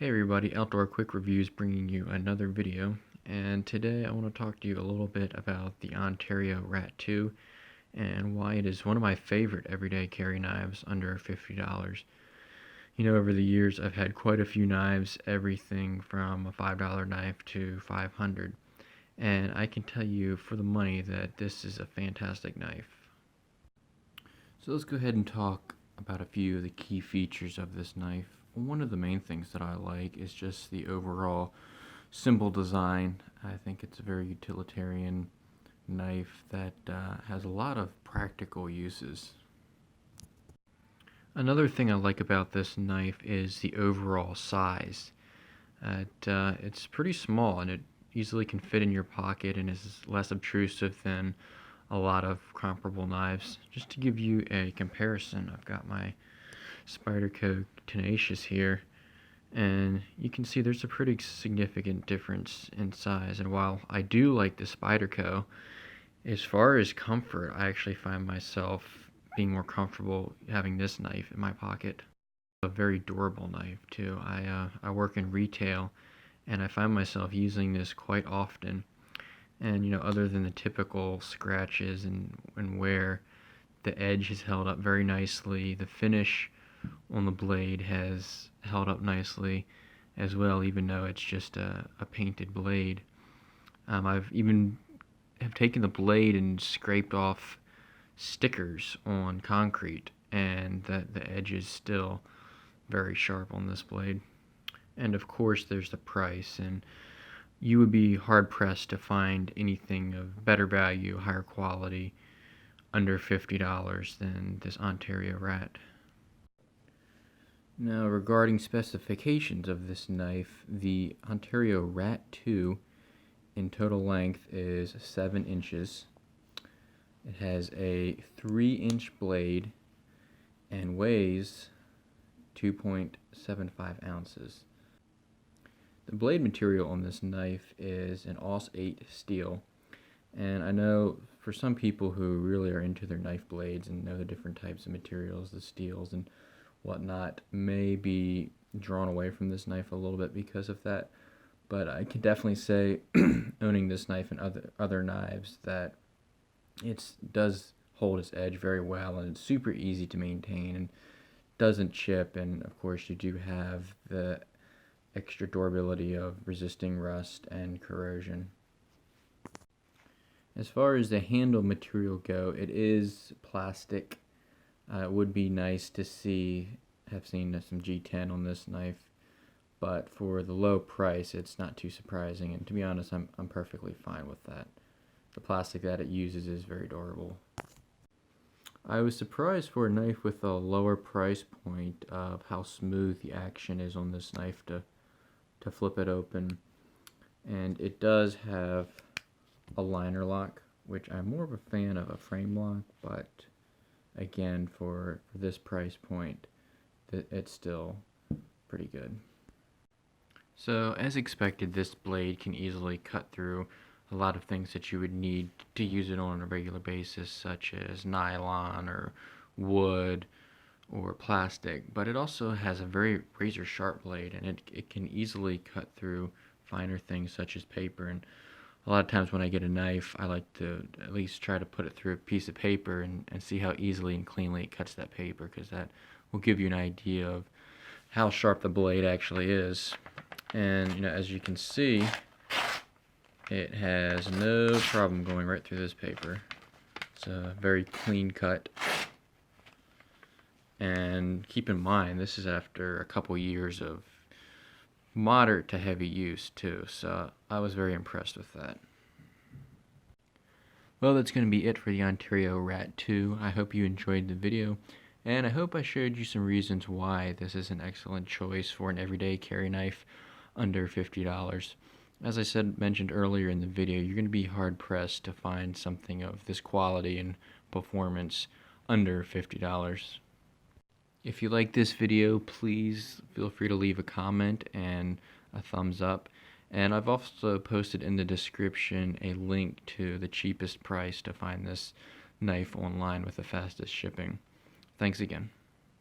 Hey everybody, Outdoor Quick Reviews bringing you another video, and today I want to talk to you a little bit about the Ontario Rat 2 and why it is one of my favorite everyday carry knives under $50. You know, over the years I've had quite a few knives, everything from a $5 knife to $500, and I can tell you for the money that this is a fantastic knife. So let's go ahead and talk about a few of the key features of this knife. One of the main things that I like is just the overall simple design. I think it's a very utilitarian knife that has a lot of practical uses. Another thing I like about this knife is the overall size. It's pretty small and it easily can fit in your pocket and is less obtrusive than a lot of comparable knives. Just to give you a comparison, I've got my Spyderco Tenacious here, and you can see there's a pretty significant difference in size. And while I do like the Spyderco, as far as comfort, I actually find myself being more comfortable having this knife in my pocket. A very durable knife too. I work in retail and I find myself using this quite often, and you know, other than the typical scratches and wear, the edge has held up very nicely. The finish on the blade has held up nicely as well, even though it's just a painted blade. I've even have taken the blade and scraped off stickers on concrete, and the edge is still very sharp on this blade. And of course there's the price, and you would be hard pressed to find anything of better value, higher quality, under $50 than this Ontario Rat. Now, regarding specifications of this knife, the Ontario Rat 2 in total length is 7 inches. It has a 3-inch blade and weighs 2.75 ounces. The blade material on this knife is an Aus 8 steel, and I know for some people who really are into their knife blades and know the different types of materials, the steels and whatnot, may be drawn away from this knife a little bit because of that, but I can definitely say owning this knife and other knives that it does hold its edge very well, and it's super easy to maintain and doesn't chip. And of course you do have the extra durability of resisting rust and corrosion. As far as the handle material go, it is plastic. It would be nice to have seen some G10 on this knife, but for the low price it's not too surprising, and to be honest, I'm perfectly fine with that. The plastic that it uses is very durable. I was surprised for a knife with a lower price point of how smooth the action is on this knife to flip it open. And it does have a liner lock, which I'm more of a fan of a frame lock, but again, for this price point, it's still pretty good. So as expected, this blade can easily cut through a lot of things that you would need to use it on a regular basis, such as nylon or wood or plastic, but it also has a very razor sharp blade, and it can easily cut through finer things such as paper. And a lot of times when I get a knife, I like to at least try to put it through a piece of paper and see how easily and cleanly it cuts that paper, because that will give you an idea of how sharp the blade actually is. And you know, as you can see, it has no problem going right through this paper. It's a very clean cut. And keep in mind, this is after a couple years of moderate to heavy use too, so I was very impressed with that. Well, that's going to be it for the Ontario Rat 2. I hope you enjoyed the video, and I hope I showed you some reasons why this is an excellent choice for an everyday carry knife under $50. As I mentioned earlier in the video, you're going to be hard pressed to find something of this quality and performance under $50. If you like this video, please feel free to leave a comment and a thumbs up. And I've also posted in the description a link to the cheapest price to find this knife online with the fastest shipping. Thanks again.